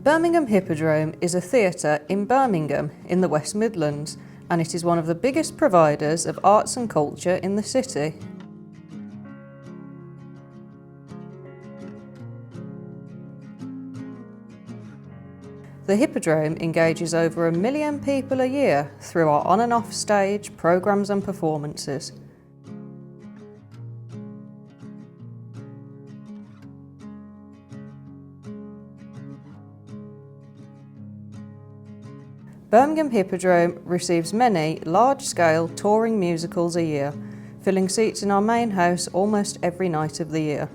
Birmingham Hippodrome is a theatre in Birmingham in the West Midlands, and it is one of the biggest providers of arts and culture in the city. The Hippodrome engages over 1 million people a year through our on and off stage programmes and performances. Birmingham Hippodrome receives many large-scale touring musicals a year, filling seats in our main house almost every night of the year.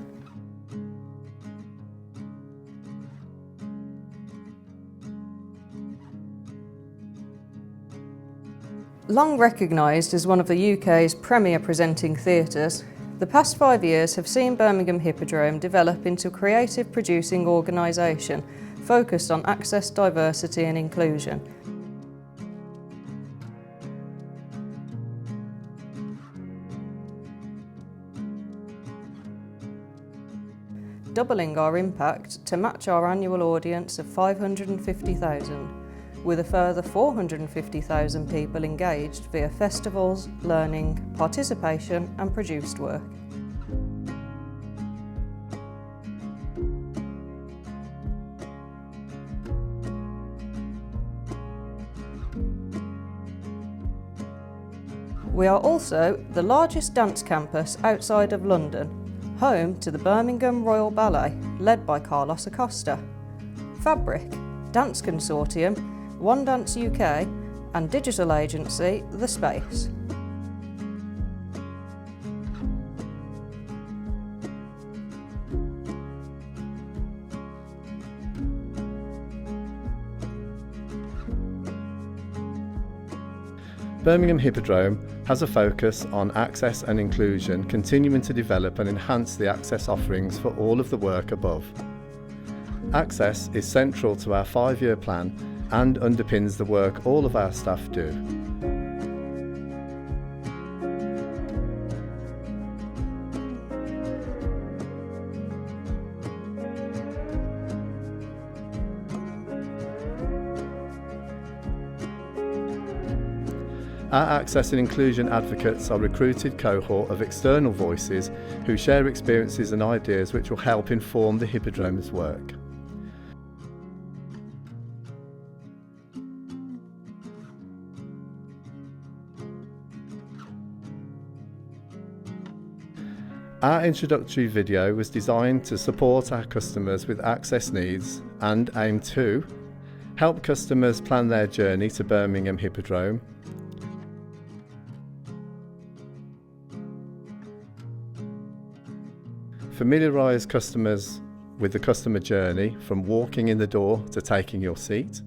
Long recognised as one of the UK's premier presenting theatres, the past 5 years have seen Birmingham Hippodrome develop into a creative producing organisation focused on access, diversity and inclusion. Doubling our impact to match our annual audience of 550,000, with a further 450,000 people engaged via festivals, learning, participation and produced work. We are also the largest dance campus outside of London, home to the Birmingham Royal Ballet, led by Carlos Acosta, Fabric, Dance Consortium, One Dance UK and digital agency The Space. Birmingham Hippodrome has a focus on access and inclusion, continuing to develop and enhance the access offerings for all of the work above. Access is central to our 5-year plan and underpins the work all of our staff do. Our access and inclusion advocates are a recruited cohort of external voices who share experiences and ideas which will help inform the Hippodrome's work. Our introductory video was designed to support our customers with access needs and aim to help customers plan their journey to Birmingham Hippodrome, familiarise customers with the customer journey from walking in the door to taking your seat,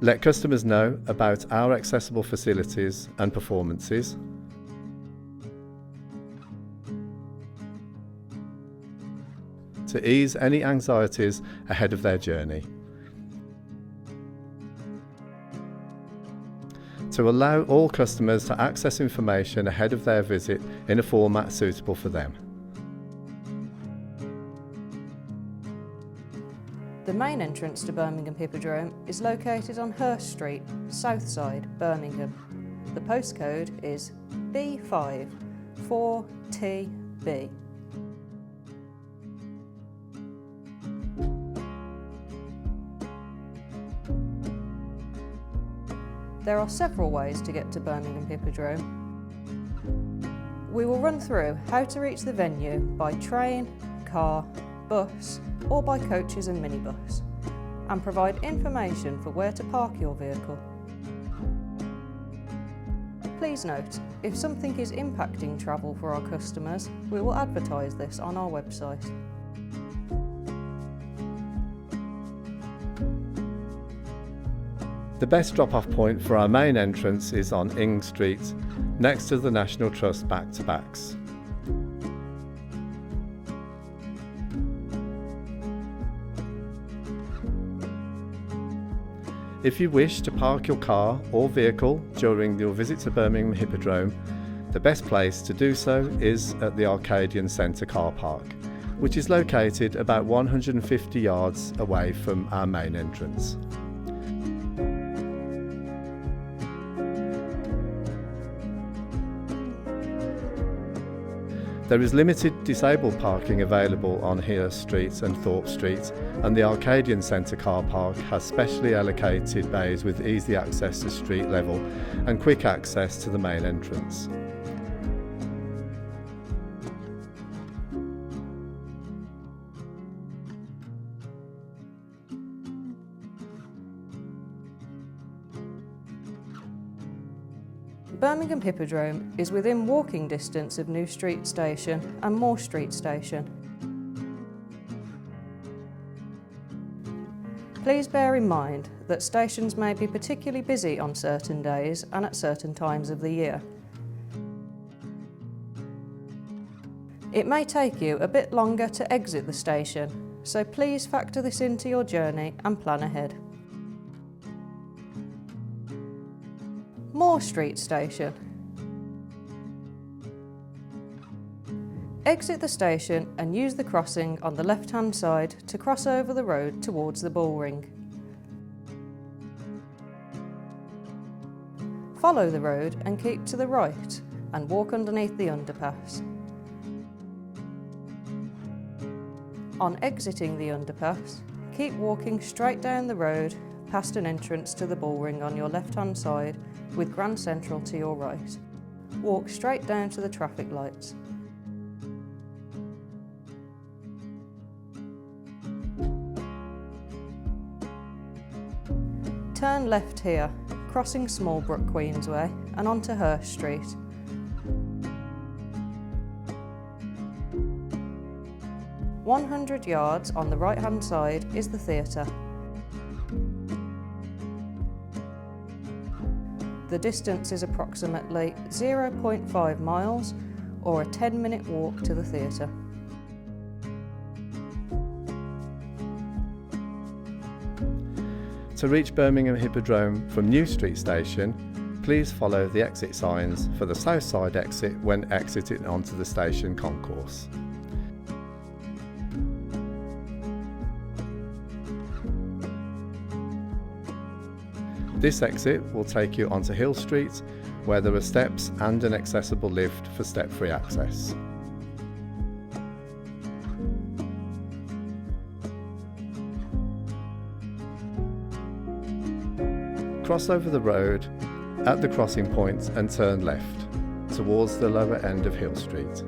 let customers know about our accessible facilities and performances, to ease any anxieties ahead of their journey, to allow all customers to access information ahead of their visit in a format suitable for them. The main entrance to Birmingham Hippodrome is located on Hurst Street, Southside, Birmingham. The postcode is B5 4TB. There are several ways to get to Birmingham Hippodrome. We will run through how to reach the venue by train, car, bus or by coaches and minibus, and provide information for where to park your vehicle. Please note, if something is impacting travel for our customers, we will advertise this on our website. The best drop-off point for our main entrance is on Ing Street, next to the National Trust back-to-backs. If you wish to park your car or vehicle during your visit to Birmingham Hippodrome, the best place to do so is at the Arcadian Centre car park, which is located about 150 yards away from our main entrance. There is limited disabled parking available on Hill Street and Thorpe Street, and the Arcadian Centre car park has specially allocated bays with easy access to street level and quick access to the main entrance. Birmingham Hippodrome is within walking distance of New Street Station and Moore Street Station. Please bear in mind that stations may be particularly busy on certain days and at certain times of the year. It may take you a bit longer to exit the station, so please factor this into your journey and plan ahead. Moore Street Station. Exit the station and use the crossing on the left-hand side to cross over the road towards the bullring. Follow the road and keep to the right and walk underneath the underpass. On exiting the underpass, keep walking straight down the road past an entrance to the bullring on your left-hand side with Grand Central to your right. Walk straight down to the traffic lights. Turn left here, crossing Smallbrook Queensway and onto Hurst Street. "100 yards on the right-hand side is the theatre. The distance is approximately 0.5 miles or a 10-minute walk to the theatre. To reach Birmingham Hippodrome from New Street Station, please follow the exit signs for the south side exit when exiting onto the station concourse. This exit will take you onto Hill Street, where there are steps and an accessible lift for step-free access. Cross over the road at the crossing point and turn left towards the lower end of Hill Street.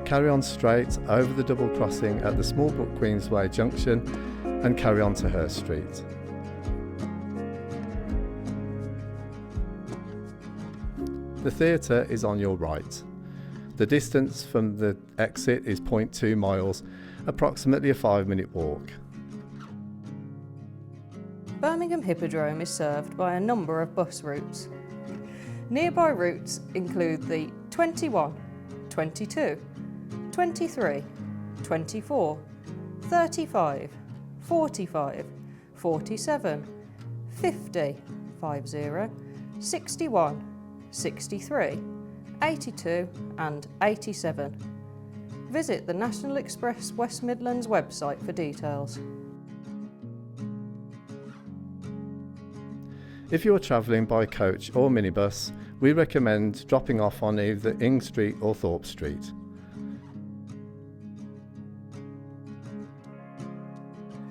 Carry on straight over the double crossing at the Smallbrook Queensway junction and carry on to Hurst Street. The theatre is on your right. The distance from the exit is 0.2 miles, approximately a 5-minute walk. Birmingham Hippodrome is served by a number of bus routes. Nearby routes include the 21, 22, 23, 24, 35, 45, 47, 50, 50, 61, 63, 82 and 87. Visit the National Express West Midlands website for details. If you are travelling by coach or minibus, we recommend dropping off on either Ing Street or Thorpe Street.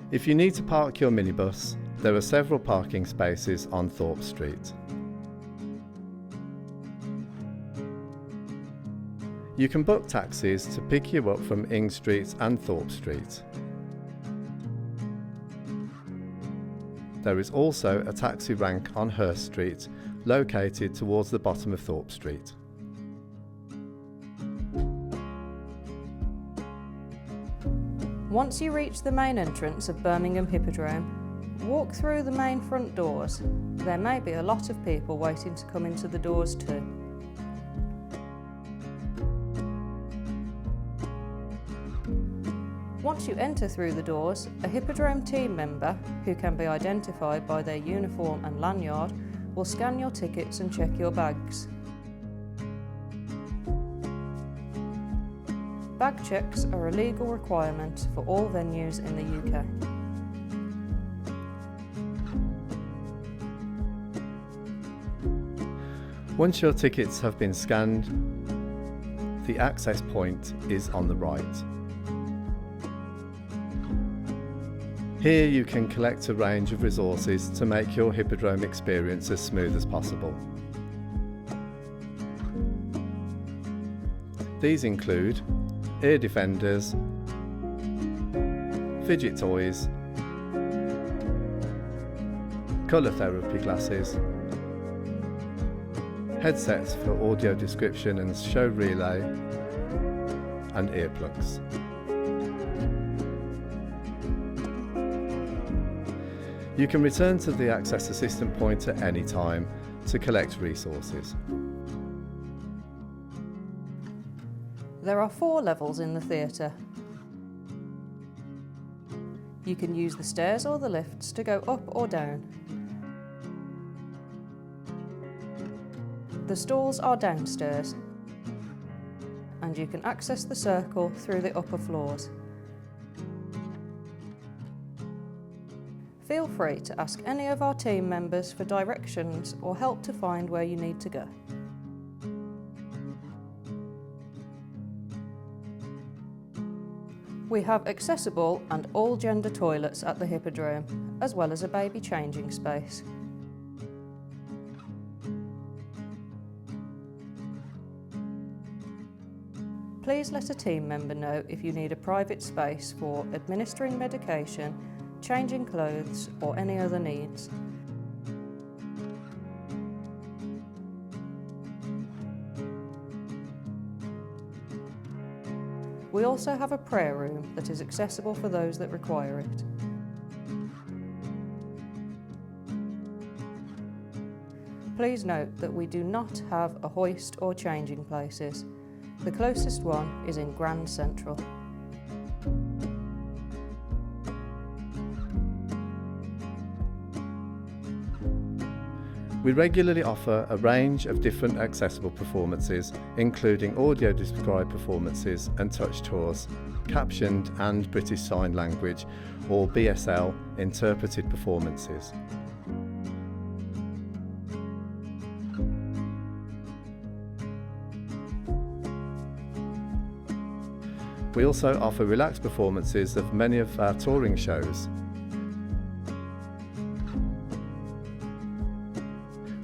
If you need to park your minibus, there are several parking spaces on Thorpe Street. You can book taxis to pick you up from Ing Street and Thorpe Street. There is also a taxi rank on Hurst Street, located towards the bottom of Thorpe Street. Once you reach the main entrance of Birmingham Hippodrome, walk through the main front doors. There may be a lot of people waiting to come into the doors too. Once you enter through the doors, a Hippodrome team member, who can be identified by their uniform and lanyard, will scan your tickets and check your bags. Bag checks are a legal requirement for all venues in the UK. Once your tickets have been scanned, the access point is on the right. Here you can collect a range of resources to make your Hippodrome experience as smooth as possible. These include ear defenders, fidget toys, colour therapy glasses, headsets for audio description and show relay, and earplugs. You can return to the Access Assistant point at any time to collect resources. There are 4 levels in the theatre. You can use the stairs or the lifts to go up or down. The stalls are downstairs, and you can access the circle through the upper floors. Feel free to ask any of our team members for directions or help to find where you need to go. We have accessible and all-gender toilets at the Hippodrome, as well as a baby changing space. Please let a team member know if you need a private space for administering medication, changing clothes, or any other needs. We also have a prayer room that is accessible for those that require it. Please note that we do not have a hoist or changing places. The closest one is in Grand Central. We regularly offer a range of different accessible performances, including audio described performances and touch tours, captioned and British Sign Language or BSL interpreted performances. We also offer relaxed performances of many of our touring shows.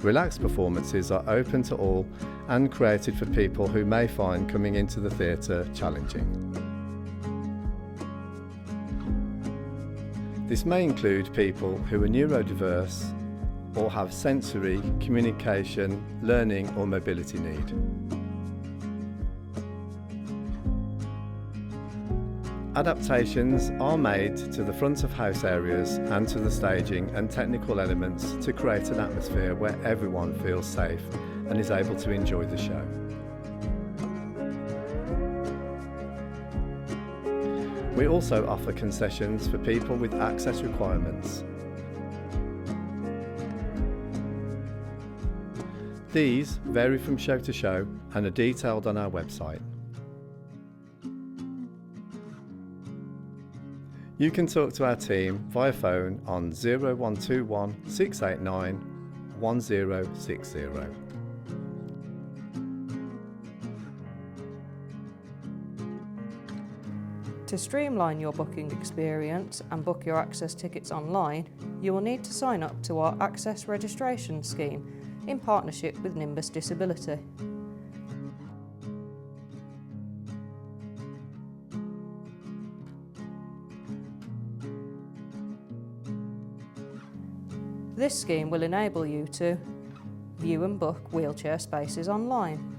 Relaxed performances are open to all and created for people who may find coming into the theatre challenging. This may include people who are neurodiverse or have sensory, communication, learning or mobility need. Adaptations are made to the front of house areas and to the staging and technical elements to create an atmosphere where everyone feels safe and is able to enjoy the show. We also offer concessions for people with access requirements. These vary from show to show and are detailed on our website. You can talk to our team via phone on 0121 689 1060. To streamline your booking experience and book your access tickets online, you will need to sign up to our Access Registration Scheme in partnership with Nimbus Disability. This scheme will enable you to view and book wheelchair spaces online,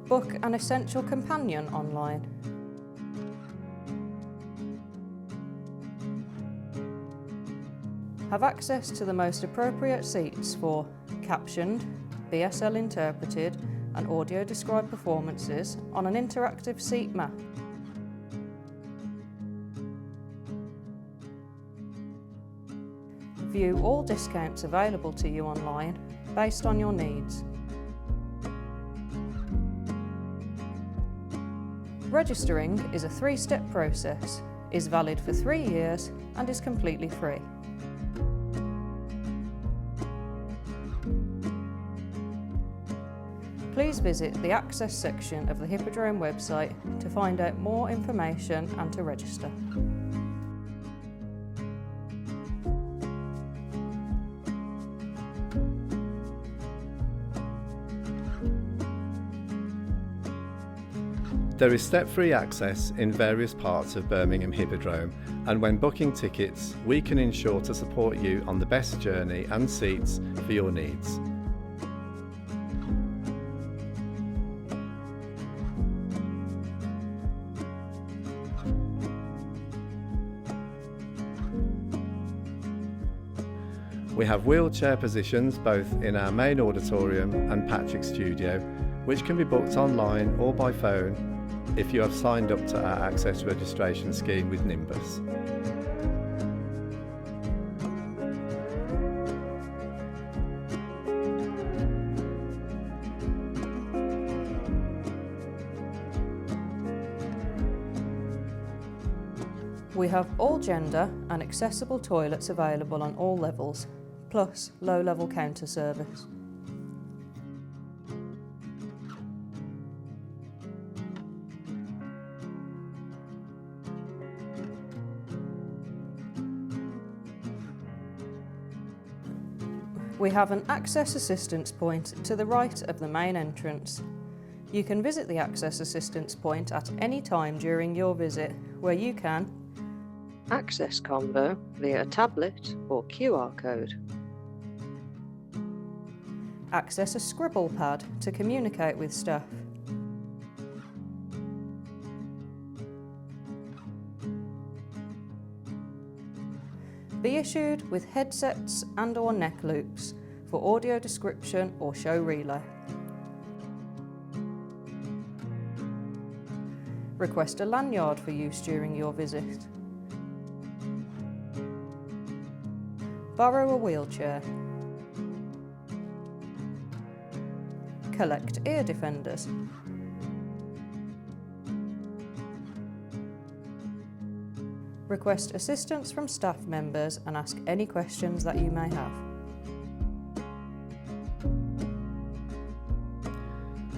book an essential companion online, have access to the most appropriate seats for captioned, BSL interpreted and audio described performances on an interactive seat map. View all discounts available to you online based on your needs. Registering is a 3-step process, is valid for 3 years and is completely free. Please visit the Access section of the Hippodrome website to find out more information and to register. There is step-free access in various parts of Birmingham Hippodrome, and when booking tickets, we can ensure to support you on the best journey and seats for your needs. We have wheelchair positions both in our main auditorium and Patrick Studio, which can be booked online or by phone if you have signed up to our Access registration scheme with Nimbus. We have all gender and accessible toilets available on all levels, plus low-level counter service. We have an Access Assistance Point to the right of the main entrance. You can visit the Access Assistance Point at any time during your visit, where you can access Convo via a tablet or QR code, access a scribble pad to communicate with staff, be issued with headsets and/or neck loops for audio description or show relay. Request a lanyard for use during your visit. Borrow a wheelchair. Collect ear defenders. Request assistance from staff members and ask any questions that you may have.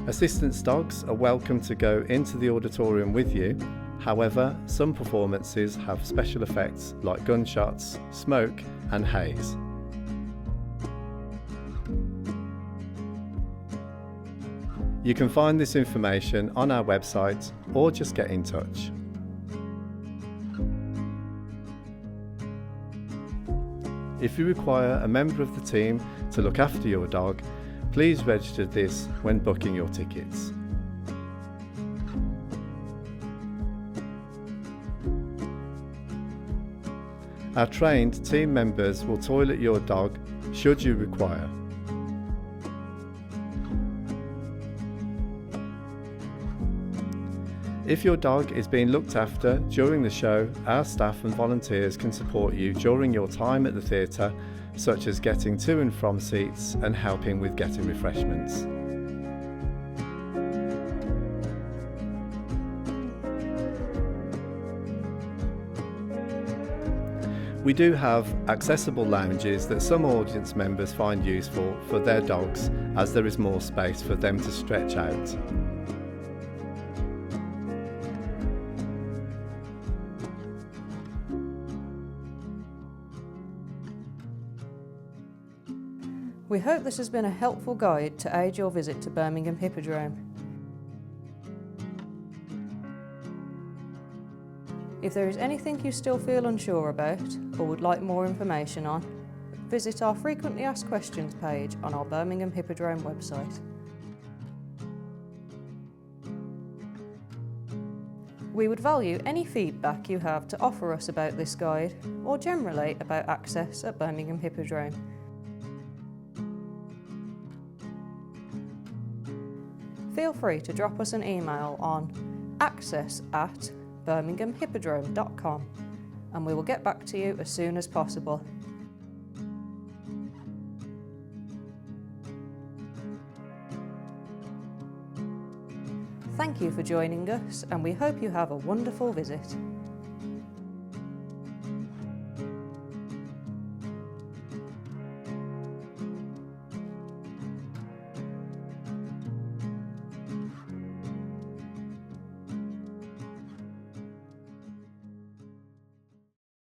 Assistance dogs are welcome to go into the auditorium with you. However, some performances have special effects like gunshots, smoke and haze. You can find this information on our website or just get in touch. If you require a member of the team to look after your dog, please register this when booking your tickets. Our trained team members will toilet your dog should you require. If your dog is being looked after during the show, our staff and volunteers can support you during your time at the theatre, such as getting to and from seats and helping with getting refreshments. We do have accessible lounges that some audience members find useful for their dogs, as there is more space for them to stretch out. We hope this has been a helpful guide to aid your visit to Birmingham Hippodrome. If there is anything you still feel unsure about or would like more information on, visit our Frequently Asked Questions page on our Birmingham Hippodrome website. We would value any feedback you have to offer us about this guide or generally about access at Birmingham Hippodrome. Feel free to drop us an email on access@birminghamhippodrome.com and we will get back to you as soon as possible. Thank you for joining us, and we hope you have a wonderful visit.